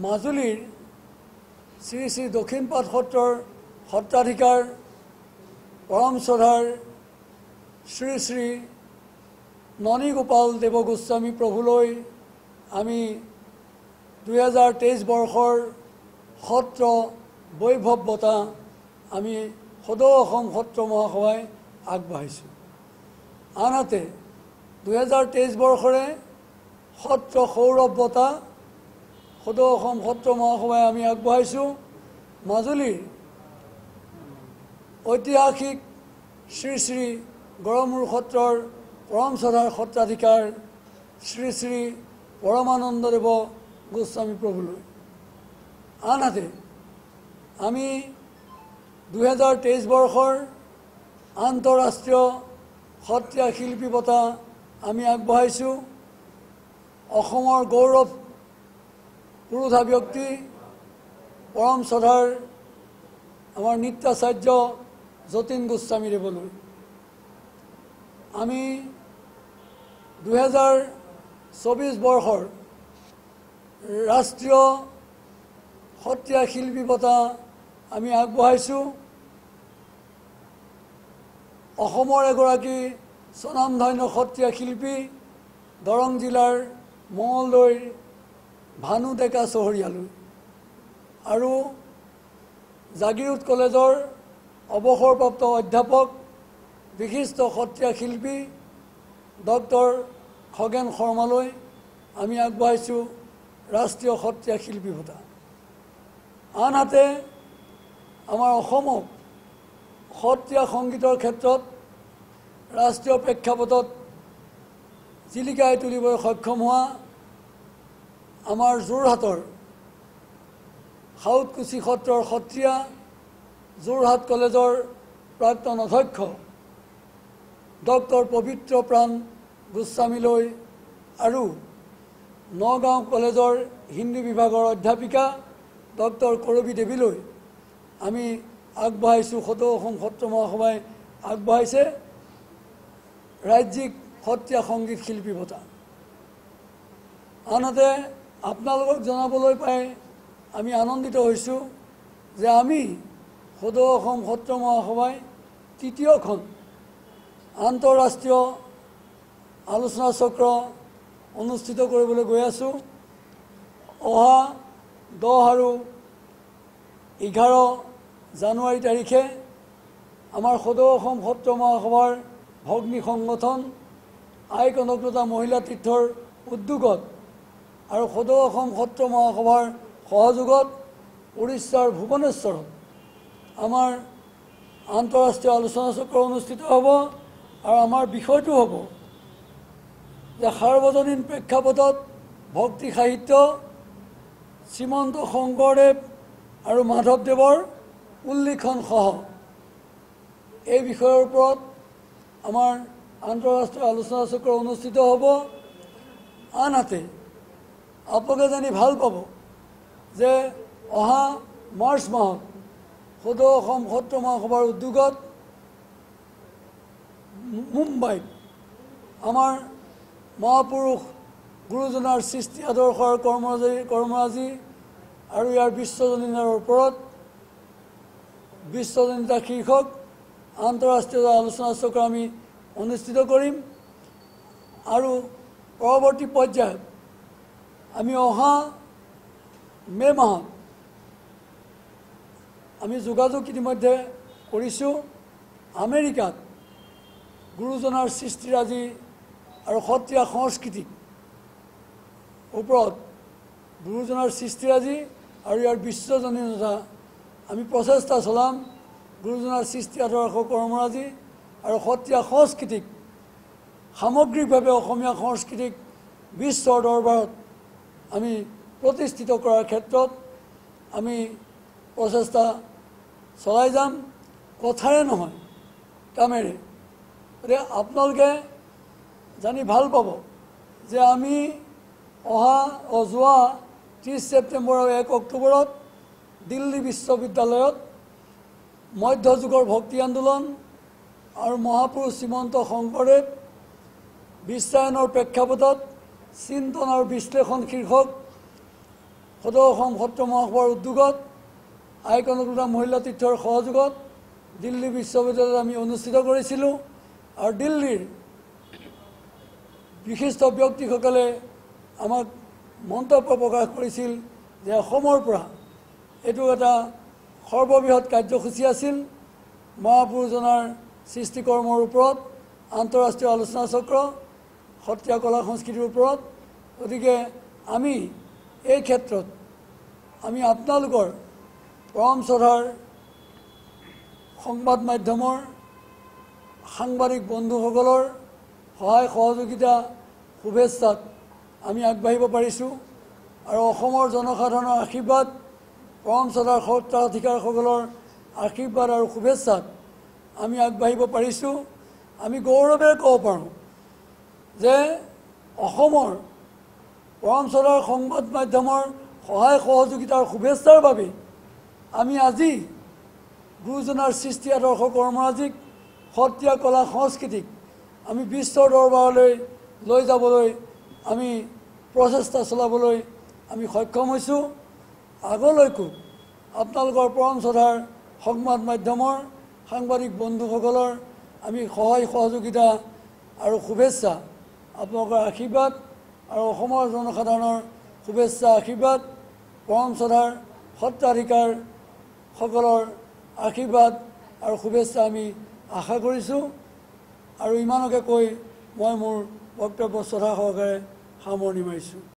মাজুলীৰ শ্ৰী শ্ৰী দক্ষিণপাট সত্ৰৰ সত্ৰাধিকাৰ পৰম শ্ৰদ্ধাৰ শ্ৰী শ্ৰী ননীগোপাল দেৱ গোস্বামী প্ৰভুলৈ আমি 2023 বৰ্ষৰ সত্ৰ বৈভৱ বঁটা আমি সদৌ অসম সত্ৰ মহাসভাই আগবাঢ়িছোঁ। আনহাতে 2023 বৰ্ষৰে সত্ৰ সৌৰভ বঁটা সদৌ অসম সত্ৰ মহাসভাই আমি আগবঢ়াইছোঁ। মাজুলীৰ ঐতিহাসিক শ্ৰী শ্ৰী গড়মূৰ সত্ৰৰ পৰম শ্ৰদ্ধাৰ সত্ৰাধিকাৰ শ্ৰী শ্ৰী পৰমানন্দদেৱ গোস্বামী প্ৰভুলৈ। আনহাতে আমি 2023 বৰ্ষৰ আন্তঃৰাষ্ট্ৰীয় সত্ৰীয়া শিল্পী বঁটা আমি আগবঢ়াইছোঁ। অসমৰ গৌৰৱ পুৰোধা ব্যক্তি পৰম শ্ৰদ্ধাৰ আমাৰ নৃত্যাচাৰ্য যতীন গোস্বামী দেৱলৈ। আমি 2024 বৰ্ষৰ ৰাষ্ট্ৰীয় সত্ৰীয়া শিল্পী বঁটা আমি আগবঢ়াইছোঁ। অসমৰ এগৰাকী স্বনামধন্য সত্ৰীয়া শিল্পী দৰং জিলাৰ মঙলদৈৰ ভানু ডেকা চহৰীয়ালৈ আৰু জাগিৰোড কলেজৰ অৱসৰপ্ৰাপ্ত অধ্যাপক বিশিষ্ট সত্ৰীয়া শিল্পী ডক্টৰ খগেন শৰ্মালৈ আমি আগবঢ়াইছোঁ ৰাষ্ট্ৰীয় সত্ৰীয়া শিল্পী বঁটা। আনহাতে আমাৰ অসমক সত্ৰীয়া সংগীতৰ ক্ষেত্ৰত ৰাষ্ট্ৰীয় প্ৰেক্ষাপটত জিলিকাই তুলিবলৈ সক্ষম হোৱা আমাৰ যোৰহাটৰ সাউতকুছি সত্ৰৰ সত্ৰীয়া যোৰহাট কলেজৰ প্ৰাক্তন অধ্যক্ষ ডক্টৰ পবিত্ৰ প্ৰাণ গোস্বামীলৈ আৰু নগাঁও কলেজৰ হিন্দী বিভাগৰ অধ্যাপিকা ডক্টৰ কৰবী দেৱীলৈ আমি আগবঢ়াইছোঁ। সদৌ অসম সত্ৰ মহাসভাই আগবঢ়াইছে ৰাজ্যিক সত্ৰীয়া সংগীত শিল্পী বঁটা। আনহাতে আপোনালোকক জনাবলৈ পাই আমি আনন্দিত হৈছোঁ যে আমি সদৌ অসম সত্ৰ মহাসভাই তৃতীয়খন আন্তঃৰাষ্ট্ৰীয় আলোচনা চক্ৰ অনুষ্ঠিত কৰিবলৈ গৈ আছোঁ। অহা 10 আৰু 11 জানুৱাৰী তাৰিখে আমাৰ সদৌ অসম সত্ৰ মহাসভাৰ ভগ্নী সংগঠন আই কনকলতা মহিলা তীৰ্থৰ উদ্যোগত আৰু সদৌ অসম সত্ৰ মহাসভাৰ সহযোগত উৰিষ্যাৰ ভুৱনেশ্বৰত আমাৰ আন্তঃৰাষ্ট্ৰীয় আলোচনা চক্ৰ অনুষ্ঠিত হ'ব। আৰু আমাৰ বিষয়টো হ'ব যে সাৰ্বজনীন প্ৰেক্ষাপটত ভক্তি সাহিত্য শ্ৰীমন্ত শংকৰদেৱ আৰু মাধৱদেৱৰ উল্লেখনসহ এই বিষয়ৰ ওপৰত আমাৰ আন্তঃৰাষ্ট্ৰীয় আলোচনা চক্ৰ অনুষ্ঠিত হ'ব। আনহাতে আপোনালোকে জানি ভাল পাব যে অহা মাৰ্চ মাহত সদৌ অসম সত্ৰ মহাসভাৰ উদ্যোগত মুম্বাইত আমাৰ মহাপুৰুষ গুৰুজনাৰ সৃষ্টি আদৰ্শৰ কৰ্মৰাজি আৰু ইয়াৰ বিশ্বজনীনৰ ওপৰত বিশ্বজনীনতা শীৰ্ষক আন্তঃৰাষ্ট্ৰীয় আলোচনা চক্ৰ আমি অনুষ্ঠিত কৰিম। আৰু পৰৱৰ্তী পৰ্যায়ত আমি অহা মে' মাহত আমি যোগাযোগ ইতিমধ্যে কৰিছোঁ আমেৰিকাত গুৰুজনাৰ সৃষ্টিৰাজি আৰু সত্ৰীয়া সংস্কৃতিক ওপৰত গুৰুজনাৰ সৃষ্টিৰাজি আৰু ইয়াৰ বিশ্বজনীনতা আমি প্ৰচেষ্টা চলাম। গুৰুজনাৰ সৃষ্টি আদৰ্শ কৰ্মৰাজি আৰু সত্ৰীয়া সংস্কৃতিক সামগ্ৰিকভাৱে অসমীয়া সংস্কৃতিক বিশ্বৰ দৰবাৰত আমি প্ৰতিষ্ঠিত কৰাৰ ক্ষেত্ৰত আমি প্ৰচেষ্টা চলাই যাম, কথাৰে নহয় কামেৰে। গতিকে আপোনালোকে জানি ভাল পাব যে আমি যোৱা 30 ছেপ্টেম্বৰ আৰু 1 অক্টোবৰত দিল্লী বিশ্ববিদ্যালয়ত মধ্যযুগৰ ভক্তি আন্দোলন আৰু মহাপুৰুষ শ্ৰীমন্ত শংকৰদেৱ বিশ্বায়নৰ প্ৰেক্ষাপটত চিন্তন আৰু বিশ্লেষণ শীৰ্ষক সদৌ অসম সত্ৰ মহাসভাৰ উদ্যোগত আই কনকলতা মহিলা তীৰ্থৰ সহযোগত দিল্লী বিশ্ববিদ্যালয়ত আমি অনুষ্ঠিত কৰিছিলোঁ আৰু দিল্লীৰ বিশিষ্ট ব্যক্তিসকলে আমাক মন্তব্য প্ৰকাশ কৰিছিল যে অসমৰ পৰা এইটো এটা সৰ্ববৃহৎ কাৰ্যসূচী আছিল মহাপুৰুষজনাৰ সৃষ্টিকৰ্মৰ ওপৰত আন্তঃৰাষ্ট্ৰীয় আলোচনা চক্ৰ সত্ৰীয়া কলা সংস্কৃতিৰ ওপৰত গতিকে আমি এই ক্ষেত্ৰত আমি আপোনালোকৰ পৰম শ্ৰদ্ধাৰ সংবাদ মাধ্যমৰ সাংবাদিক বন্ধুসকলৰ সহায় সহযোগিতা শুভেচ্ছাত আমি আগবাঢ়িব পাৰিছোঁ আৰু অসমৰ জনসাধাৰণৰ আশীৰ্বাদ পৰম শ্ৰদ্ধাৰ সত্ৰাধিকাৰসকলৰ আশীৰ্বাদ আৰু শুভেচ্ছাত আমি আগবাঢ়িব পাৰিছোঁ আমি গৌৰৱেৰে ক'ব পাৰোঁ যে অসমৰ পৰম শ্ৰদ্ধাৰ সংবাদ মাধ্যমৰ সহায় সহযোগিতাৰ শুভেচ্ছাৰ বাবে আমি আজি গুৰুজনাৰ সৃষ্টি আদৰ্শ কৰ্মৰাজিক সত্ৰীয়া কলা সংস্কৃতিক আমি বিশ্বৰ দৰবাৰলৈ লৈ যাবলৈ আমি প্ৰচেষ্টা চলাবলৈ আমি সক্ষম হৈছোঁ আগলৈকো আপোনালোকৰ পৰম শ্ৰদ্ধাৰ সংবাদ মাধ্যমৰ সাংবাদিক বন্ধুসকলৰ আমি সহায় সহযোগিতা আৰু শুভেচ্ছা আপোনালোকৰ আশীৰ্বাদ আৰু অসমৰ জনসাধাৰণৰ শুভেচ্ছা আশীৰ্বাদ পৰম শ্ৰদ্ধাৰ সত্ৰাধিকাৰসকলৰ আশীৰ্বাদ আৰু শুভেচ্ছা আমি আশা কৰিছোঁ আৰু ইমানকে কৈ মই মোৰ বক্তব্য শ্ৰদ্ধা সহকাৰে সামৰণি মাৰিছোঁ।